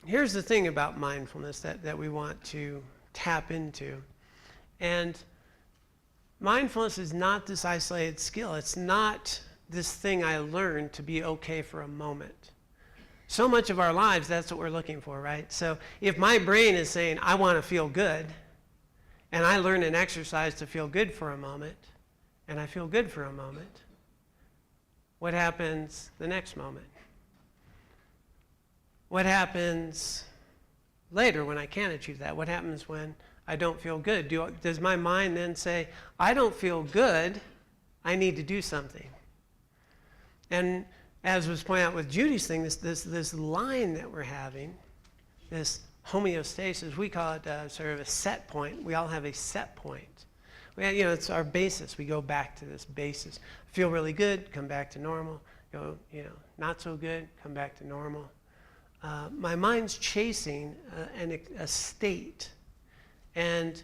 here's the thing about mindfulness that we want to tap into. And mindfulness is not this isolated skill. It's not this thing I learned to be okay for a moment. So much of our lives, that's what we're looking for, right? So if my brain is saying, I want to feel good, and I learn an exercise to feel good for a moment, and I feel good for a moment, what happens the next moment? What happens later when I can't achieve that? What happens when I don't feel good? Does my mind then say, I don't feel good, I need to do something? And as was pointed out with Judy's thing, this line that we're having, this homeostasis, we call it sort of a set point. We all have a set point. It's our basis. We go back to this basis. Feel really good, come back to normal. Go, not so good, come back to normal. My mind's chasing a state. And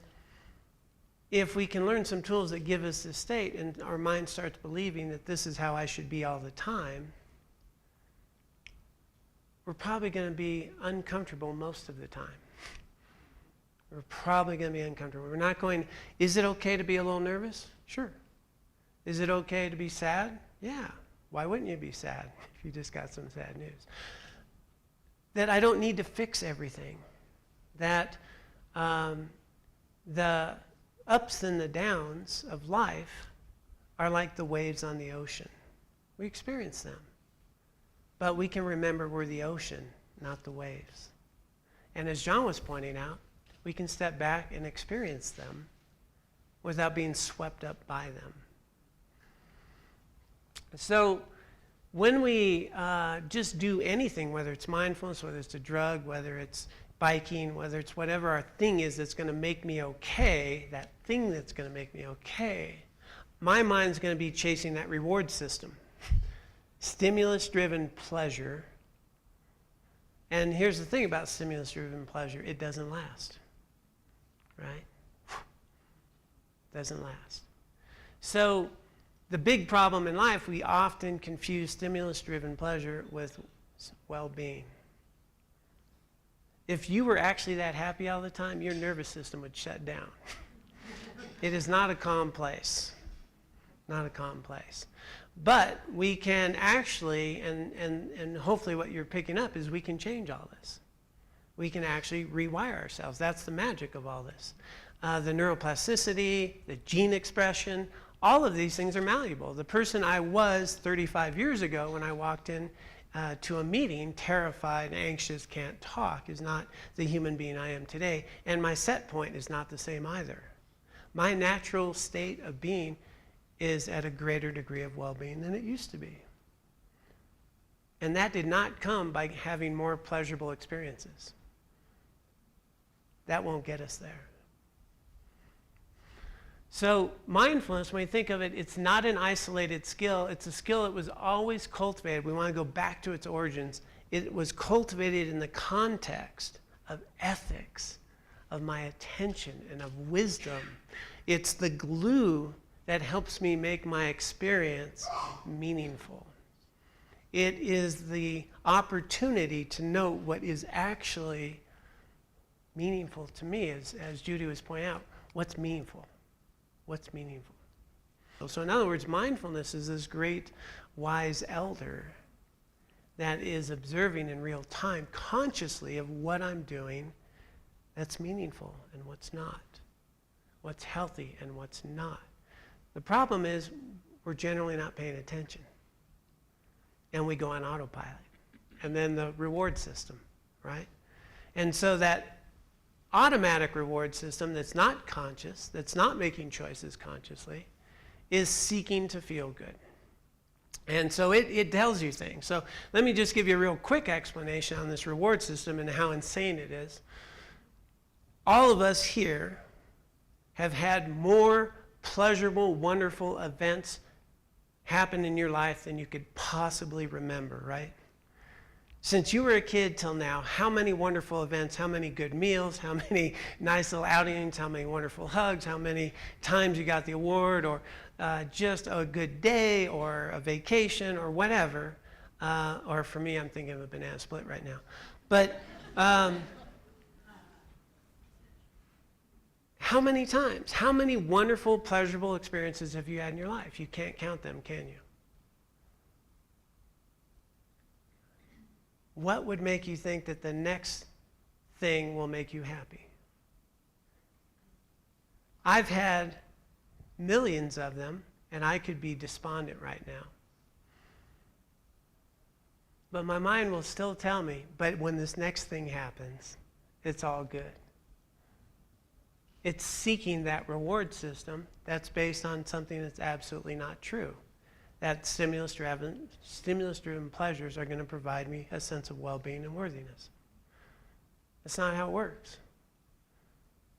if we can learn some tools that give us this state, and our mind starts believing that this is how I should be all the time, we're probably going to be uncomfortable most of the time. We're probably going to be uncomfortable. We're not going, is it okay to be a little nervous? Sure. Is it okay to be sad? Yeah. Why wouldn't you be sad if you just got some sad news? That I don't need to fix everything. That the ups and the downs of life are like the waves on the ocean. We experience them. But we can remember we're the ocean, not the waves. And as John was pointing out, we can step back and experience them without being swept up by them. So when we just do anything, whether it's mindfulness, whether it's a drug, whether it's biking, whether it's whatever our thing is that's going to make me okay, that thing that's going to make me okay, my mind's going to be chasing that reward system. Stimulus-driven pleasure. And here's the thing about stimulus-driven pleasure. It doesn't last. Right? Doesn't last. So the big problem in life, we often confuse stimulus-driven pleasure with well-being. If you were actually that happy all the time, your nervous system would shut down. It is not a calm place. Not a calm place. But we can actually, and hopefully what you're picking up is we can change all this. We can actually rewire ourselves. That's the magic of all this. The neuroplasticity, the gene expression, all of these things are malleable. The person I was 35 years ago when I walked in to a meeting, terrified, anxious, can't talk, is not the human being I am today. And my set point is not the same either. My natural state of being is at a greater degree of well-being than it used to be. And that did not come by having more pleasurable experiences. That won't get us there. So mindfulness, when you think of it, it's not an isolated skill. It's a skill that was always cultivated. We want to go back to its origins. It was cultivated in the context of ethics, of my attention, and of wisdom. It's the glue that helps me make my experience meaningful. It is the opportunity to know what is actually meaningful to me, as Judy was pointing out. What's meaningful? What's meaningful? So in other words, mindfulness is this great wise elder that is observing in real time consciously of what I'm doing that's meaningful and what's not, what's healthy and what's not. The problem is we're generally not paying attention. And we go on autopilot. And then the reward system, right? And so that automatic reward system that's not conscious, that's not making choices consciously, is seeking to feel good. And so it tells you things. So let me just give you a real quick explanation on this reward system and how insane it is. All of us here have had more pleasurable, wonderful events happen in your life than you could possibly remember, right? Since you were a kid till now, how many wonderful events, how many good meals, how many nice little outings, how many wonderful hugs, how many times you got the award, or just a good day, or a vacation, or whatever. Or for me, I'm thinking of a banana split right now. But How many times? How many wonderful, pleasurable experiences have you had in your life? You can't count them, can you? What would make you think that the next thing will make you happy? I've had millions of them, and I could be despondent right now. But my mind will still tell me, but when this next thing happens, it's all good. It's seeking that reward system that's based on something that's absolutely not true. That stimulus-driven pleasures are going to provide me a sense of well-being and worthiness. That's not how it works.